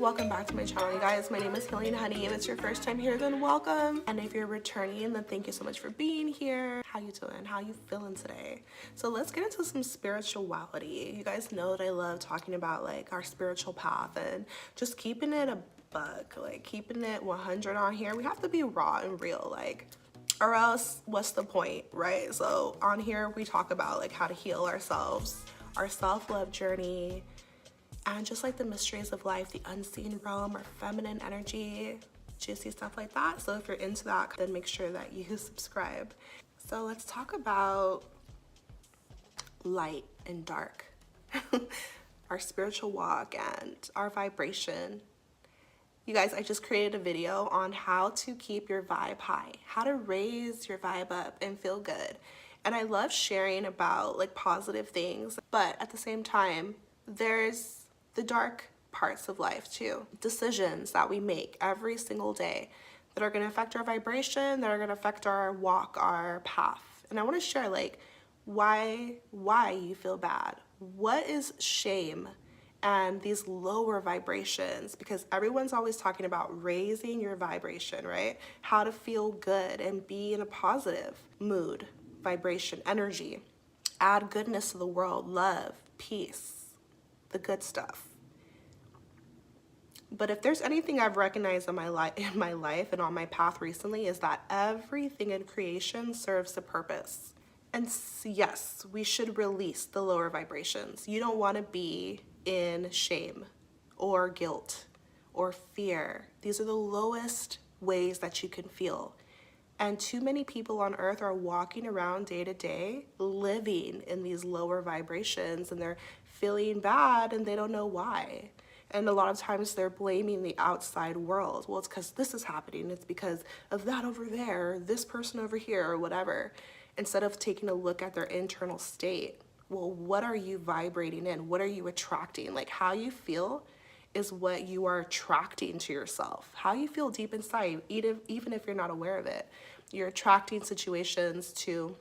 welcome back to my channel, you guys. My name is Healing Honey. If it's your first time here, then welcome, and if you're returning, then thank you so much for being here. How you doing? How you feeling today? So let's get into some spirituality. You guys know that I love talking about like our spiritual path and just keeping it a buck, like keeping it 100 on here. We have to be raw and real, like, or else what's the point, right? So on here we talk about like how to heal ourselves, our self-love journey, and just like the mysteries of life, the unseen realm, our feminine energy, juicy stuff like that. So if you're into that, then make sure that you subscribe. So let's talk about light and dark, our spiritual walk and our vibration. You guys, I just created a video on how to keep your vibe high, how to raise your vibe up and feel good. And I love sharing about like positive things, but at the same time, there's the dark parts of life too. Decisions that we make every single day that are gonna affect our vibration, that are gonna affect our walk, our path. And I wanna share like why you feel bad. What is shame and these lower vibrations? Because everyone's always talking about raising your vibration, right? How to feel good and be in a positive mood, vibration, energy. Add goodness to the world, love, peace, the good stuff. But if there's anything I've recognized in my life and on my path recently, is that everything in creation serves a purpose. And yes, we should release the lower vibrations. You don't want to be in shame or guilt or fear. These are the lowest ways that you can feel. And too many people on earth are walking around day to day living in these lower vibrations, and they're feeling bad and they don't know why. And a lot of times they're blaming the outside world. Well, it's because this is happening. It's because of that over there, this person over here, or whatever. Instead of taking a look at their internal state. Well, what are you vibrating in? What are you attracting? Like how you feel is what you are attracting to yourself. How you feel deep inside, even if you're not aware of it. You're attracting situations to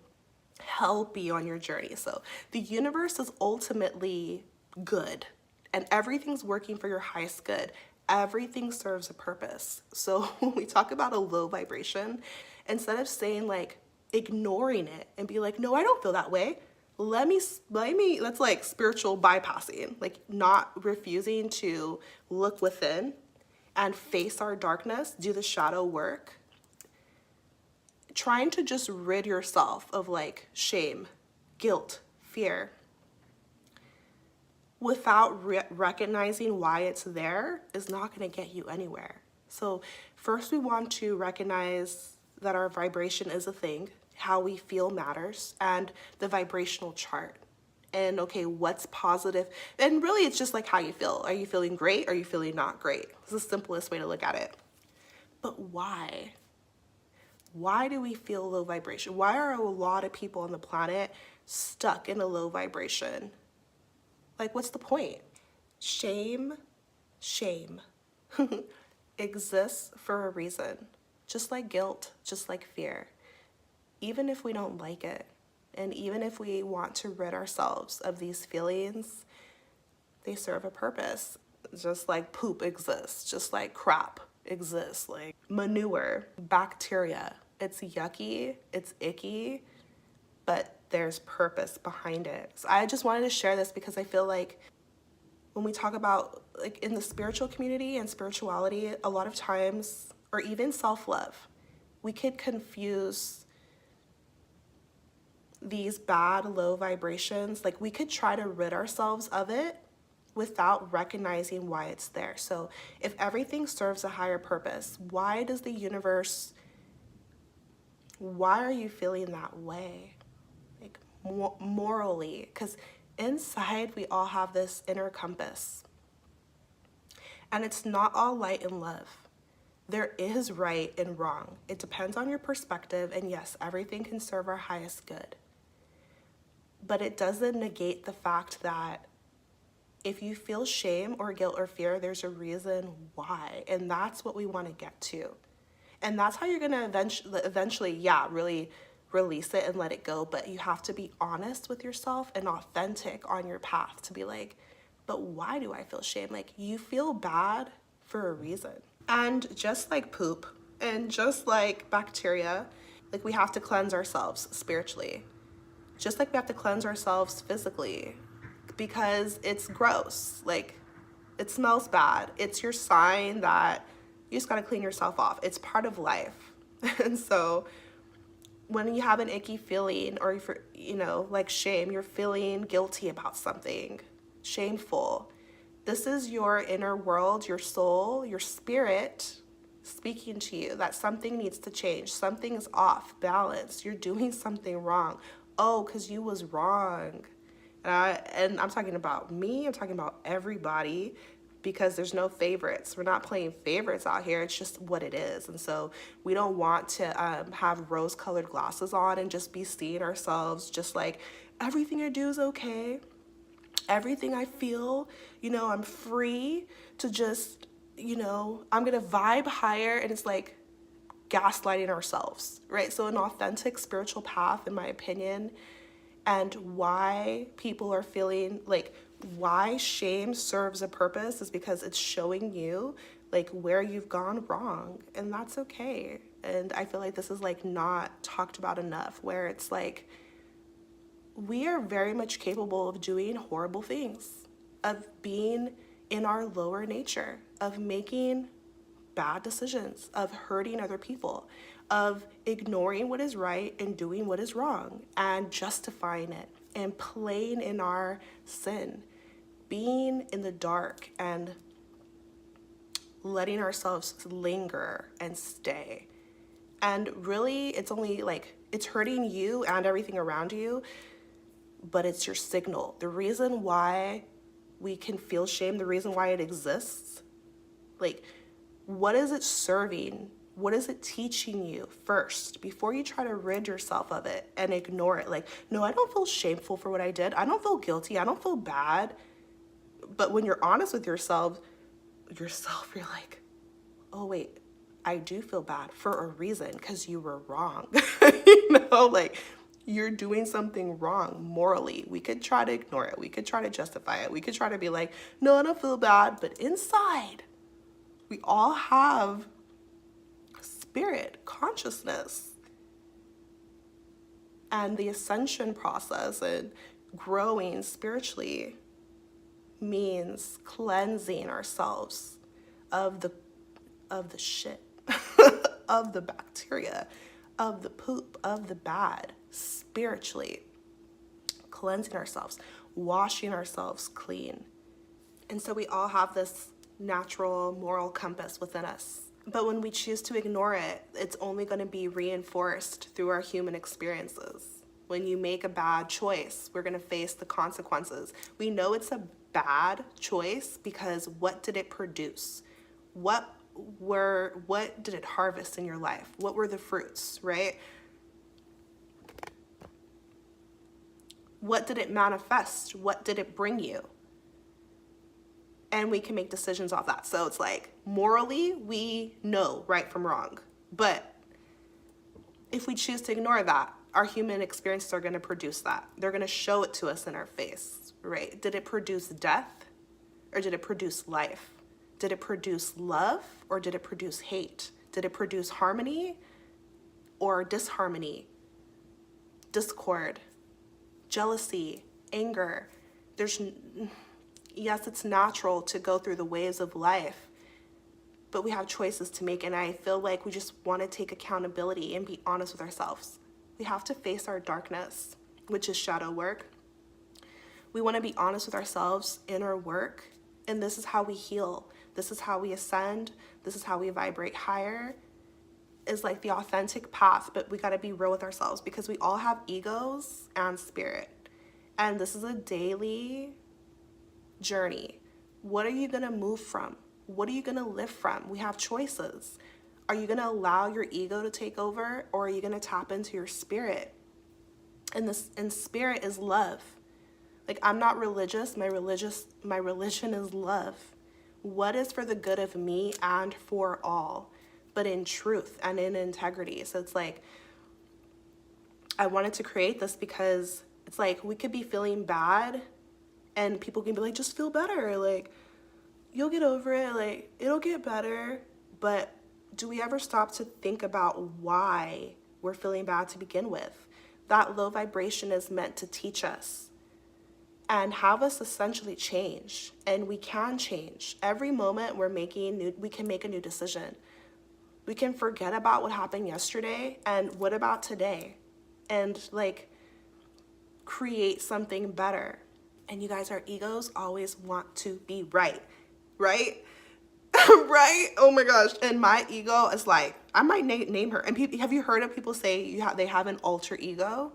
help you on your journey. So the universe is ultimately good. And everything's working for your highest good. Everything serves a purpose. So when we talk about a low vibration, instead of saying like, ignoring it and be like, no, I don't feel that way. Let's like spiritual bypassing, like not refusing to look within and face our darkness, do the shadow work. Trying to just rid yourself of like shame, guilt, fear, without recognizing why it's there is not going to get you anywhere. So first we want to recognize that our vibration is a thing, how we feel matters, and the vibrational chart. And okay, what's positive? And really it's just like how you feel. Are you feeling great? Are you feeling not great? It's the simplest way to look at it. But why? Why do we feel low vibration? Why are a lot of people on the planet stuck in a low vibration? Like, what's the point? Shame exists for a reason. Just like guilt, just like fear. Even if we don't like it, and even if we want to rid ourselves of these feelings, they serve a purpose. Just like poop exists, just like crap exists, like manure, bacteria. It's yucky, it's icky, but there's purpose behind it. So I just wanted to share this because I feel like when we talk about like in the spiritual community and spirituality, a lot of times, or even self-love, we could confuse these bad low vibrations. Like we could try to rid ourselves of it without recognizing why it's there. So if everything serves a higher purpose, why does the universe, why are you feeling that way? Like morally, because inside we all have this inner compass, and it's not all light and love. There is right and wrong. It depends on your perspective, and yes, everything can serve our highest good. But it doesn't negate the fact that if you feel shame or guilt or fear, there's a reason why, and that's what we want to get to. And that's how you're gonna eventually, yeah, really release it and let it go. But you have to be honest with yourself and authentic on your path to be like, but why do I feel shame? Like, you feel bad for a reason. And just like poop and just like bacteria, like we have to cleanse ourselves spiritually, just like we have to cleanse ourselves physically, because it's gross. Like, it smells bad. It's your sign that you just got to clean yourself off. It's part of life. And so when you have an icky feeling, or if like shame, you're feeling guilty about something, shameful, this is your inner world, your soul, your spirit speaking to you that something needs to change. Something is off balance. You're doing something wrong. Oh, because you was wrong. And I'm talking about me. I'm talking about everybody, because there's no favorites. We're not playing favorites out here. It's just what it is. And so we don't want to have rose-colored glasses on and just be seeing ourselves just like everything I do is okay. Everything I feel, I'm free to just, I'm going to vibe higher. And it's like gaslighting ourselves, right? So an authentic spiritual path, in my opinion, and why people are feeling like, why shame serves a purpose, is because it's showing you like where you've gone wrong, and that's okay. And I feel like this is like not talked about enough, where it's like we are very much capable of doing horrible things, of being in our lower nature, of making bad decisions, of hurting other people, of ignoring what is right and doing what is wrong and justifying it and playing in our sin, being in the dark and letting ourselves linger and stay. And really, it's only like, it's hurting you and everything around you, but it's your signal. The reason why we can feel shame, the reason why it exists, like, what is it serving? What is it teaching you first, before you try to rid yourself of it and ignore it? Like, no, I don't feel shameful for what I did. I don't feel guilty. I don't feel bad. But when you're honest with yourself, you're like, oh, wait, I do feel bad for a reason, because you were wrong. Like, you're doing something wrong morally. We could try to ignore it. We could try to justify it. We could try to be like, no, I don't feel bad. But inside, we all have spirit, consciousness. And the ascension process and growing spiritually means cleansing ourselves of the shit, of the bacteria, of the poop, of the bad, spiritually. Cleansing ourselves, washing ourselves clean. And so we all have this natural moral compass within us. But when we choose to ignore it, it's only going to be reinforced through our human experiences. When you make a bad choice, we're going to face the consequences. We know it's a bad choice because what did it produce? What did it harvest in your life? What were the fruits, right? What did it manifest? What did it bring you? And we can make decisions off that. So it's like, morally, we know right from wrong. But if we choose to ignore that, our human experiences are going to produce that. They're going to show it to us in our face, right? Did it produce death, or did it produce life? Did it produce love, or did it produce hate? Did it produce harmony or disharmony, discord, jealousy, anger? Yes, it's natural to go through the waves of life, but we have choices to make, and I feel like we just want to take accountability and be honest with ourselves. We have to face our darkness, which is shadow work. We want to be honest with ourselves in our work, and this is how we heal. This is how we ascend. This is how we vibrate higher. Is like the authentic path, but we got to be real with ourselves, because we all have egos and spirit, and this is a daily journey. What are you going to move from? What are you going to live from? We have choices. Are you going to allow your ego to take over, or are you going to tap into your spirit? And spirit is love. Like, I'm not religious. My religion is love. What is for the good of me and for all, but in truth and in integrity. So it's like, I wanted to create this because it's like, we could be feeling bad and people can be like, just feel better. Like, you'll get over it. Like, it'll get better. But do we ever stop to think about why we're feeling bad to begin with? That low vibration is meant to teach us and have us essentially change. And we can change. Every moment we can make a new decision. We can forget about what happened yesterday and what about today, and like create something better. And you guys, our egos always want to be right? Right? Oh my gosh. And my ego is like, I might name her. And have you heard of people say they have an alter ego?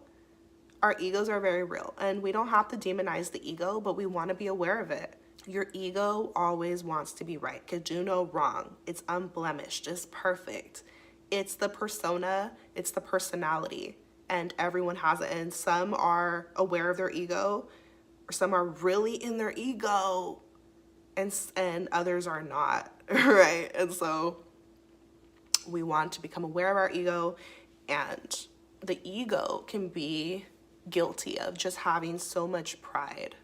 Our egos are very real, and we don't have to demonize the ego, but we want to be aware of it. Your ego always wants to be right. Could do no wrong. It's unblemished. It's perfect. It's the persona. It's the personality. And everyone has it. And some are aware of their ego, or some are really in their ego, and others are not, right? And so we want to become aware of our ego, and the ego can be guilty of just having so much pride.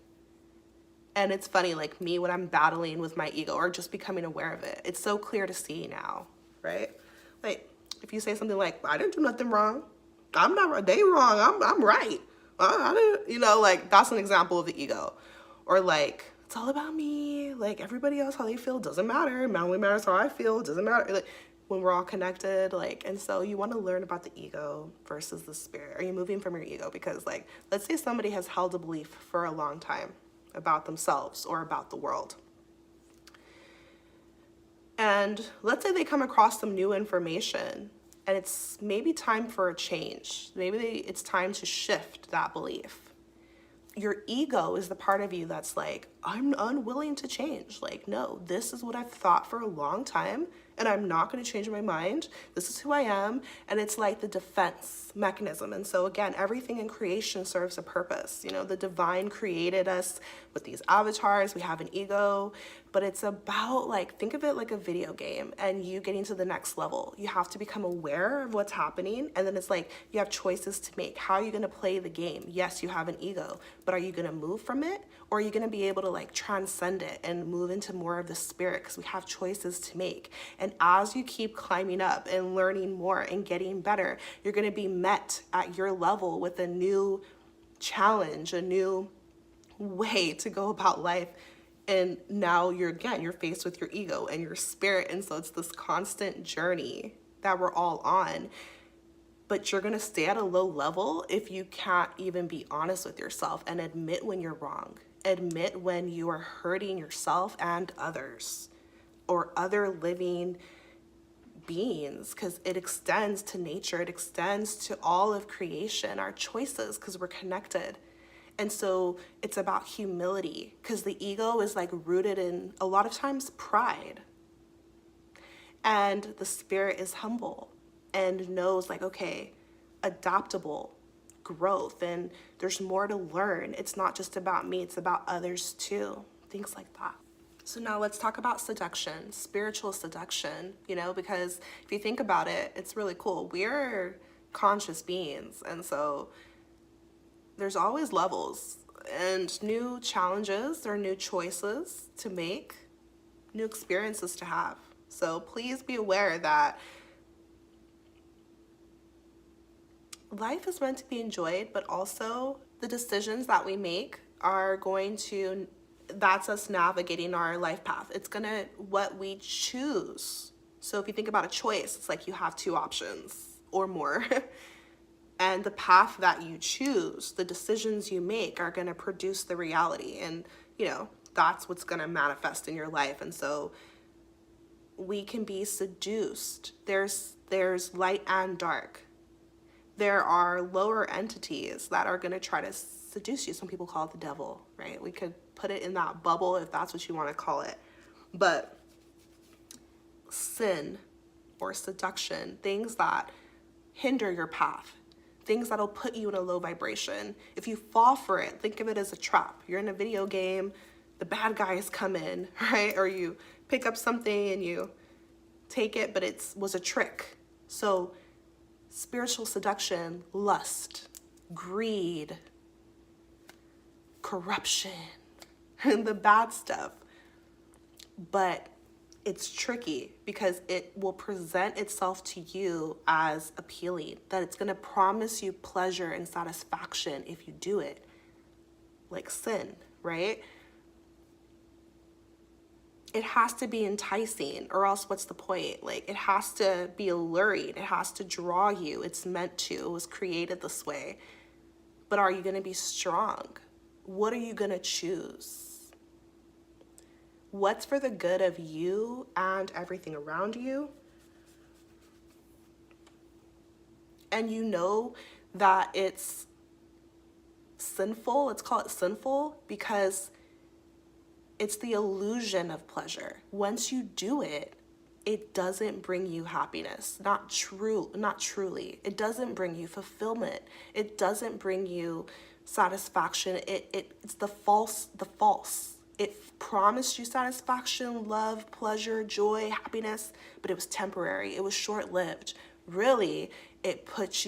And it's funny, like me, when I'm battling with my ego or just becoming aware of it, it's so clear to see now, right? Like, if you say something like, I didn't do nothing wrong. I'm not right. They wrong. I'm right. I didn't, like, that's an example of the ego. Or like, it's all about me. Like, everybody else, how they feel doesn't matter. It only matters how I feel. It doesn't matter. Like, when we're all connected, like, and so you want to learn about the ego versus the spirit. Are you moving from your ego? Because, like, let's say somebody has held a belief for a long time about themselves or about the world. And let's say they come across some new information, and it's maybe time for a change. Maybe it's time to shift that belief. Your ego is the part of you that's like, I'm unwilling to change. Like, no, this is what I've thought for a long time, and I'm not going to change my mind. This is who I am. And it's like the defense mechanism. And so again, everything in creation serves a purpose. The divine created us with these avatars. We have an ego, but it's about, like, think of it like a video game and you getting to the next level. You have to become aware of what's happening. And then it's like, you have choices to make. How are you going to play the game? Yes, you have an ego, but are you going to move from it? Or are you going to be able to, like, transcend it and move into more of the spirit? Because we have choices to make. And as you keep climbing up and learning more and getting better, you're going to be met at your level with a new challenge, a new way to go about life. And now you're faced with your ego and your spirit. And so it's this constant journey that we're all on. But you're going to stay at a low level if you can't even be honest with yourself and admit when you're wrong. Admit when you are hurting yourself and others or other living beings, because it extends to nature. It extends to all of creation, our choices, because we're connected. And so it's about humility, because the ego is like rooted in a lot of times pride. And the spirit is humble and knows, like, okay, adaptable growth, and there's more to learn. It's not just about me, it's about others too. Things like that. So now let's talk about seduction, spiritual seduction, because if you think about it, it's really cool. We're conscious beings, and so there's always levels and new challenges or new choices to make, new experiences to have. So please be aware that life is meant to be enjoyed, but also the decisions that we make are that's us navigating our life path. It's what we choose. So if you think about a choice, it's like you have two options or more. And the path that you choose, the decisions you make are going to produce the reality. And, that's what's going to manifest in your life. And so we can be seduced. There's light and dark. There are lower entities that are going to try to seduce you. Some people call it the devil, right? We could put it in that bubble if that's what you want to call it. But sin or seduction, things that hinder your path, things that'll put you in a low vibration. If you fall for it, think of it as a trap. You're in a video game, the bad guys come in, right? Or you pick up something and you take it, but it was a trick. So spiritual seduction, lust, greed, corruption, and the bad stuff. but it's tricky because it will present itself to you as appealing, that it's going to promise you pleasure and satisfaction if you do it, like sin, right? It has to be enticing, or else what's the point? Like, it has to be alluring. It has to draw you. It's meant to. It was created this way. But are you going to be strong? What are you going to choose? What's for the good of you and everything around you? And you know that it's sinful. Let's call it sinful because it's the illusion of pleasure. Once you do it, it doesn't bring you happiness. Not truly. It doesn't bring you fulfillment. It doesn't bring you satisfaction. It's the false. It promised you satisfaction, love, pleasure, joy, happiness, but it was temporary. It was short-lived. Really, it got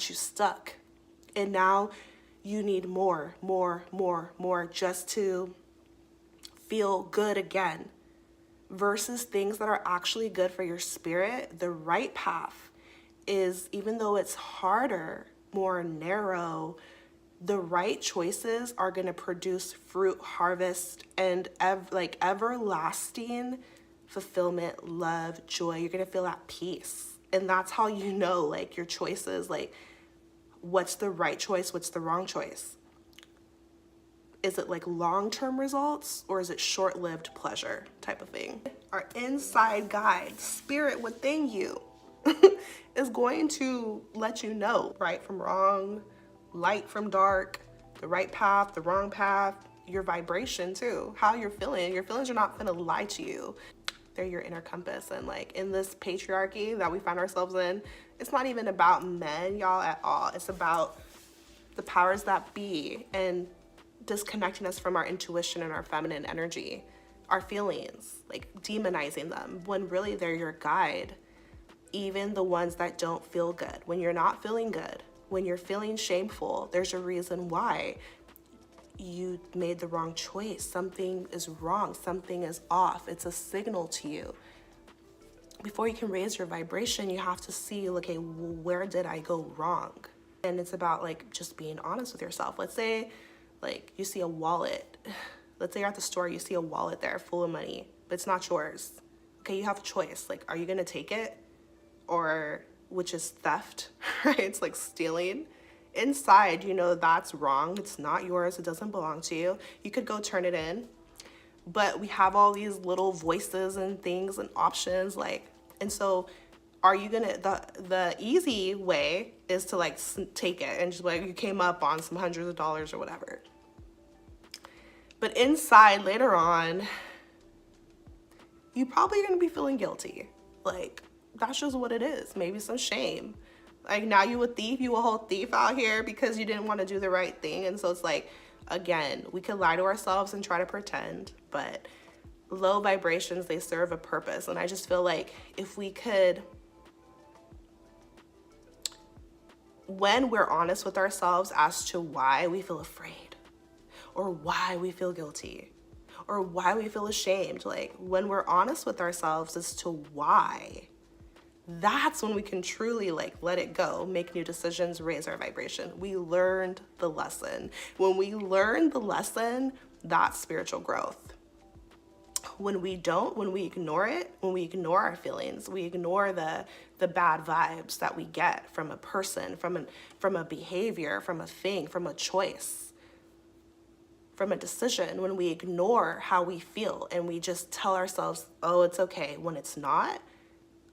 you stuck. And now you need more just to feel good again, versus things that are actually good for your spirit. The right path is, even though it's harder, more narrow, the right choices are going to produce fruit, harvest, and everlasting fulfillment, love, joy. You're going to feel at peace. And that's how you know, like, your choices, like, what's the right choice, what's the wrong choice. Is it like long-term results, or is it short-lived pleasure type of thing? Our inside guide, spirit within you, is going to let you know right from wrong, light from dark, the right path, the wrong path, your vibration too, how you're feeling. Your feelings are not gonna lie to you. They're your inner compass. And like, in this patriarchy that we find ourselves in, it's not even about men, y'all, at all. It's about the powers that be and disconnecting us from our intuition and our feminine energy, our feelings, like demonizing them, when really they're your guide. Even the ones that don't feel good. When you're not feeling good, when you're feeling shameful, there's a reason why. You made the wrong choice. Something is wrong. Something is off. It's a signal to you. Before you can raise your vibration, you have to see, okay, where did I go wrong? And it's about like just being honest with yourself. Let's say like you see a wallet. Let's say you're at the store, you see a wallet there full of money, but it's not yours. Okay, you have a choice. Like, are you gonna take it? Or, which is theft, right? It's like stealing. Inside, you know that's wrong. It's not yours. It doesn't belong to you. You could go turn it in. But we have all these little voices and things and options, like, and so are you gonna, the easy way is to like take it and just like, you came up on some hundreds of dollars or whatever. But inside later on, you probably are gonna be feeling guilty. Like, that's just what it is. Maybe some shame. Like, now you a thief, you a whole thief out here because you didn't want to do the right thing. And so it's like, again, we could lie to ourselves and try to pretend, but low vibrations, they serve a purpose. And I just feel like if we could, when we're honest with ourselves as to why we feel afraid, or why we feel guilty, or why we feel ashamed, like when we're honest with ourselves as to why, that's when we can truly like let it go, make new decisions, raise our vibration. We learned the lesson. When we learn the lesson, that's spiritual growth. When we don't, when we ignore it, when we ignore our feelings, we ignore the bad vibes that we get from a person, from a behavior, from a thing, from a choice, from a decision, when we ignore how we feel and we just tell ourselves, oh, it's okay, when it's not,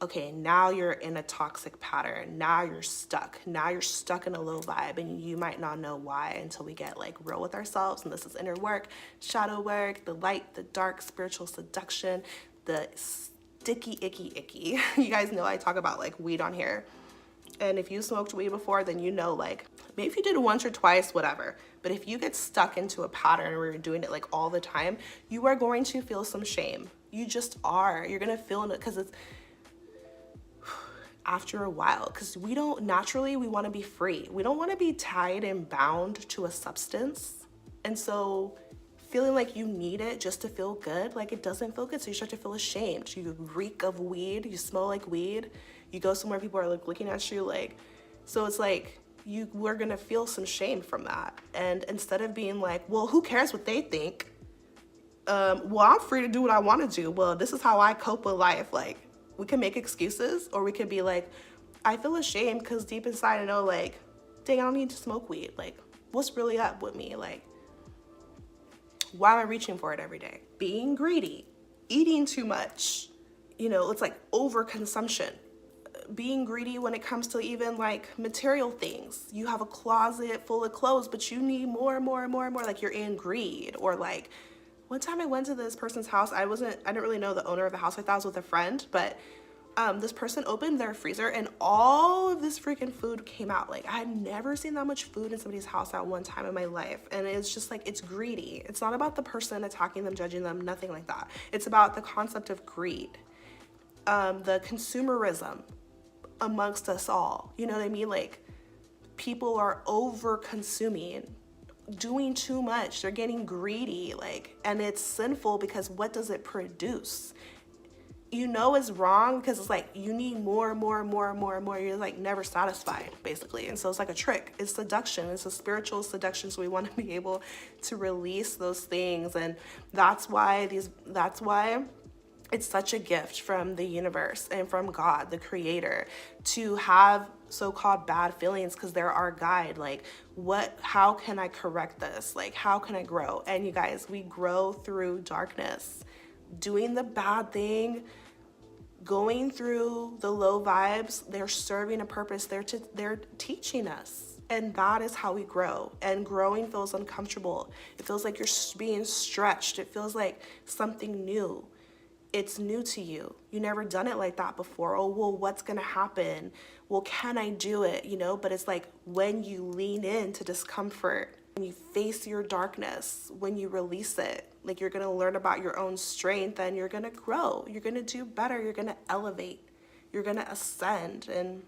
okay, now you're in a toxic pattern. Now you're stuck. Now you're stuck in a low vibe, and you might not know why until we get like real with ourselves. And this is inner work, shadow work, the light, the dark, spiritual seduction, the sticky, icky. You guys know I talk about like weed on here. And if you smoked weed before, then you know, like, maybe if you did it once or twice, whatever. But if you get stuck into a pattern where you're doing it like all the time, you are going to feel some shame. You just are. You're going to feel it because it's after a while, because we don't naturally, we want to be free. We don't want to be tied and bound to a substance. And so feeling like you need it just to feel good, like it doesn't feel good. So you start to feel ashamed. You reek of weed, you smell like weed. You go somewhere, people are like looking at you like, so it's like we're gonna feel some shame from that. And instead of being like, well, who cares what they think? Well, I'm free to do what I want to do. Well, this is how I cope with life. Like, we can make excuses, or we could be like, I feel ashamed because deep inside I know, like, dang, I don't need to smoke weed. Like, what's really up with me? Like, why am I reaching for it every day? Being greedy, eating too much, you know, it's like overconsumption. Being greedy when it comes to even like material things. You have a closet full of clothes, but you need more and more and more and more. Like, you're in greed. Or like, one time I went to this person's house. I didn't really know the owner of the house. I thought I was with a friend, but this person opened their freezer and all of this freaking food came out. Like, I had never seen that much food in somebody's house at one time in my life. And it's just like, it's greedy. It's not about the person attacking them, judging them, nothing like that. It's about the concept of greed, the consumerism amongst us all. You know what I mean? Like, people are over consuming, doing too much. They're getting greedy, like, and it's sinful because what does it produce? You know it's wrong because it's like you need more and more and more and more and more. You're like never satisfied, basically. And so it's like a trick. It's seduction. It's a spiritual seduction. So we want to be able to release those things. And that's why it's such a gift from the universe and from God, the creator, to have so-called bad feelings, because they're our guide. Like, how can I correct this? Like, how can I grow? And you guys, we grow through darkness. Doing the bad thing, going through the low vibes, they're serving a purpose. They're teaching us. And that is how we grow. And growing feels uncomfortable. It feels like you're being stretched. It feels like something new. It's new to you. You never done it like that before. Oh, well, what's gonna happen? Well, can I do it? You know, but it's like when you lean into discomfort, when you face your darkness, when you release it, like, you're gonna learn about your own strength and you're gonna grow. You're gonna do better. You're gonna elevate. You're gonna ascend and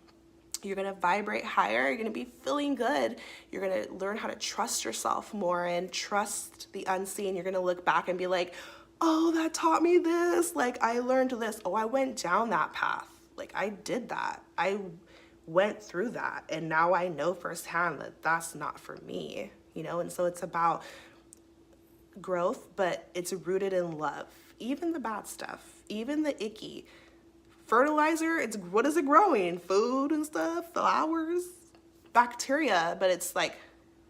you're gonna vibrate higher. You're gonna be feeling good. You're gonna learn how to trust yourself more and trust the unseen. You're gonna look back and be like, oh, that taught me this. Like, I learned this. Oh, I went down that path. Like, I did that. I went through that. And now I know firsthand that that's not for me, you know? And so it's about growth, but it's rooted in love. Even the bad stuff, even the icky. Fertilizer, what is it growing? Food and stuff, flowers, bacteria, but it's like,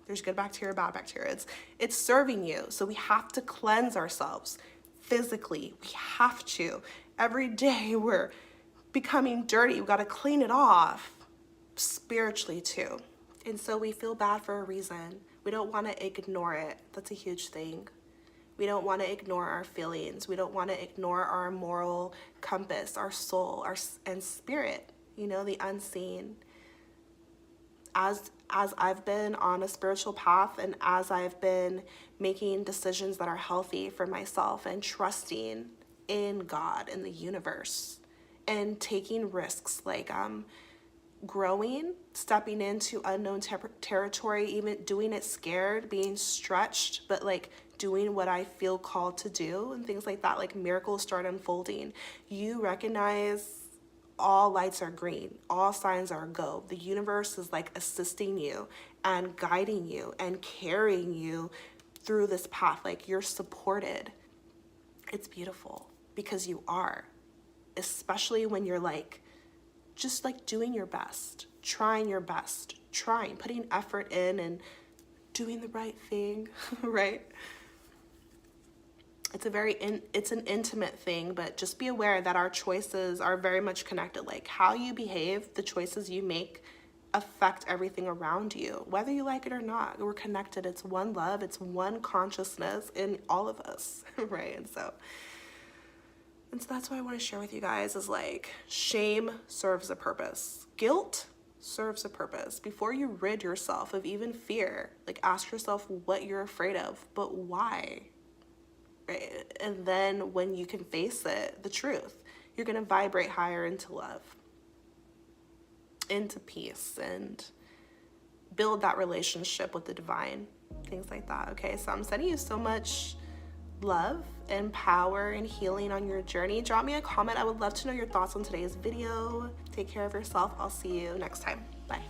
there's good bacteria, bad bacteria. It's serving you. So we have to cleanse ourselves physically. We have to. Every day we're becoming dirty. We got to clean it off spiritually too. And so we feel bad for a reason. We don't want to ignore it. That's a huge thing. We don't want to ignore our feelings. We don't want to ignore our moral compass, our soul, and spirit, you know, the unseen. As I've been on a spiritual path and as I've been making decisions that are healthy for myself and trusting in God, in the universe, and taking risks, like growing, stepping into unknown territory, even doing it scared, being stretched, but like doing what I feel called to do and things like that, like miracles start unfolding. You recognize all lights are green, all signs are go. The universe is like assisting you and guiding you and carrying you through this path. Like, you're supported. It's beautiful because you are, especially when you're like, just like doing your best, trying your best, putting effort in and doing the right thing, right? It's an intimate thing, but just be aware that our choices are very much connected. Like, how you behave, the choices you make affect everything around you, whether you like it or not. We're connected. It's one love. It's one consciousness in all of us, right? And so that's what I want to share with you guys is like, shame serves a purpose. Guilt serves a purpose. Before you rid yourself of even fear, like, ask yourself what you're afraid of, but why? Right? And then when you can face it, the truth, you're going to vibrate higher into love, into peace, and build that relationship with the divine, things like that. Okay, so I'm sending you so much love and power and healing on your journey. Drop me a comment. I would love to know your thoughts on today's video. Take care of yourself. I'll see you next time. Bye.